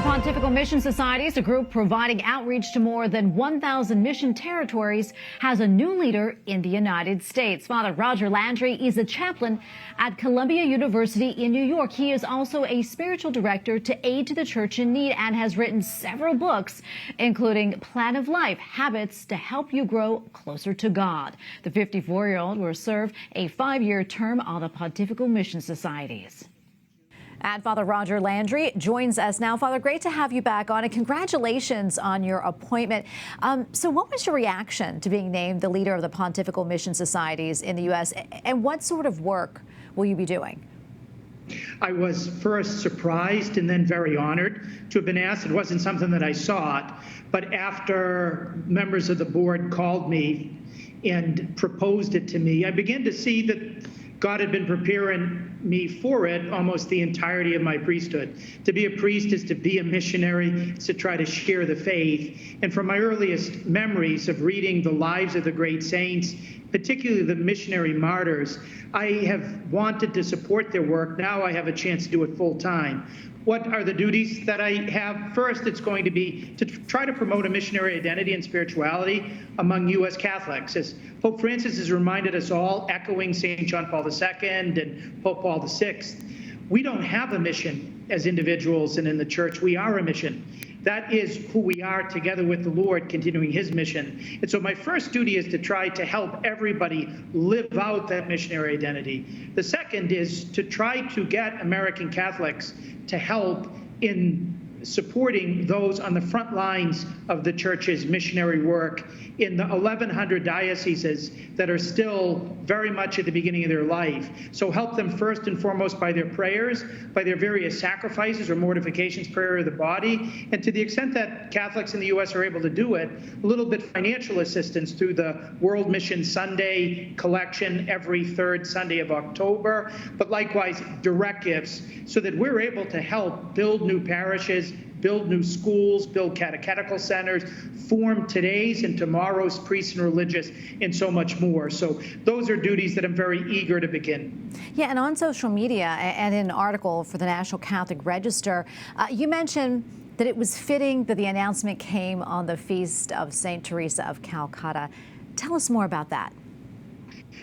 Pontifical Mission Societies, a group providing outreach to more than 1,000 mission territories, has a new leader in the United States. Father Roger Landry is a chaplain at Columbia University in New York. He is also a spiritual director to Aid to the Church in Need and has written several books, including Plan of Life, Habits to Help You Grow Closer to God. The 54-year-old will serve a 5-year term on the Pontifical Mission Societies. And Father Roger Landry joins us now. Father, great to have you back on, and congratulations on your appointment. So what was your reaction to being named the leader of the Pontifical Mission Societies in the U.S., and what sort of work will you be doing? I was first surprised and then very honored to have been asked. It wasn't something that I sought, but after members of the board called me and proposed it to me, I began to see that God had been preparing me for it almost the entirety of my priesthood. To be a priest is to be a missionary, is to try to share the faith. And from my earliest memories of reading the lives of the great saints, particularly the missionary martyrs, I have wanted to support their work. Now I have a chance to do it full time. What are the duties that I have? First, it's going to be to try to promote a missionary identity and spirituality among U.S. Catholics. As Pope Francis has reminded us all, echoing St. John Paul II and Pope Paul VI, we don't have a mission as individuals and in the church. We are a mission. That is who we are together with the Lord, continuing his mission. And so my first duty is to try to help everybody live out that missionary identity. The second is to try to get American Catholics to help in supporting those on the front lines of the church's missionary work in the 1,100 dioceses that are still very much at the beginning of their life. So help them first and foremost by their prayers, by their various sacrifices or mortifications, prayer of the body, and to the extent that Catholics in the U.S. are able to do it, a little bit financial assistance through the World Mission Sunday collection every third Sunday of October, but likewise direct gifts so that we're able to help build new parishes, build new schools, build catechetical centers, form today's and tomorrow's priests and religious, and so much more. So those are duties that I'm very eager to begin. Yeah, and on social media and in an article for the National Catholic Register, you mentioned that it was fitting that the announcement came on the feast of St. Teresa of Calcutta. Tell us more about that.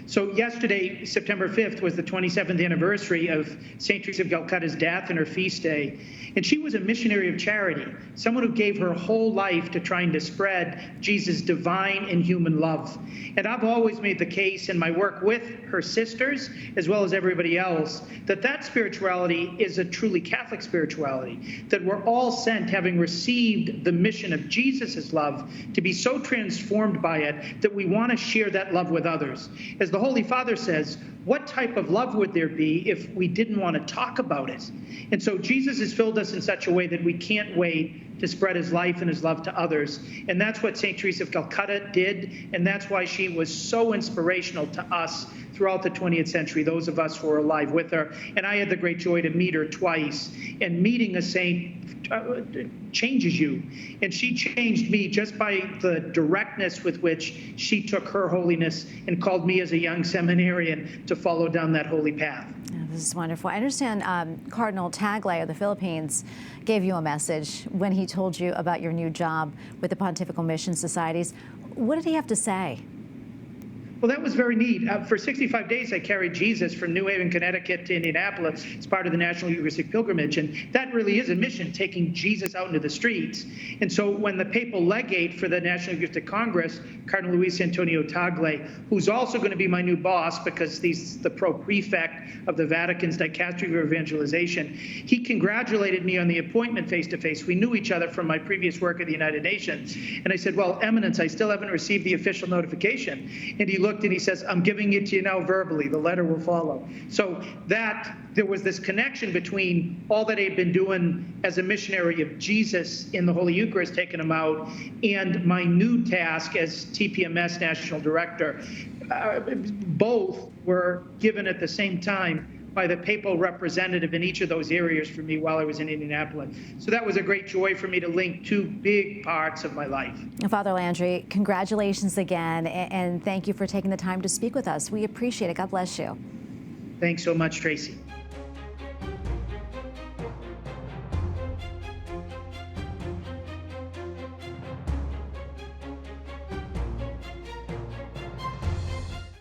So yesterday, September 5th, was the 27th anniversary of St. Teresa of Calcutta's death and her feast day. And she was a missionary of charity, someone who gave her whole life to trying to spread Jesus' divine and human love. And I've always made the case in my work with her sisters, as well as everybody else, that that spirituality is a truly Catholic spirituality, that we're all sent, having received the mission of Jesus' love, to be so transformed by it that we want to share that love with others. As the Holy Father says, what type of love would there be if we didn't want to talk about it? And so Jesus has filled us in such a way that we can't wait to spread his life and his love to others. And that's what St. Teresa of Calcutta did, and that's why she was so inspirational to us throughout the 20th century, those of us who were alive with her. And I had the great joy to meet her twice. And meeting a saint changes you. And she changed me just by the directness with which she took her holiness and called me as a young seminarian to follow down that holy path. This is wonderful. I understand Cardinal Tagle of the Philippines gave you a message when he told you about your new job with the Pontifical Mission Societies. What did he have to say? Well, that was very neat. For 65 days, I carried Jesus from New Haven, Connecticut to Indianapolis as part of the National Eucharistic Pilgrimage. And that really is a mission, taking Jesus out into the streets. And so when the papal legate for the National Eucharistic Congress, Cardinal Luis Antonio Tagle, who's also going to be my new boss because he's the pro-prefect of the Vatican's Dicastery of Evangelization, he congratulated me on the appointment face-to-face. We knew each other from my previous work at the United Nations. And I said, well, Eminence, I still haven't received the official notification. And he looked and he says, I'm giving it to you now verbally. The letter will follow. So that there was this connection between all that I'd been doing as a missionary of Jesus in the Holy Eucharist, taking him out, and my new task as TPMS National Director. Both were given at the same time by the papal representative in each of those areas for me while I was in Indianapolis. So that was a great joy for me to link two big parts of my life. Father Landry, congratulations again, and thank you for taking the time to speak with us. We appreciate it. God bless you. Thanks so much, Tracy.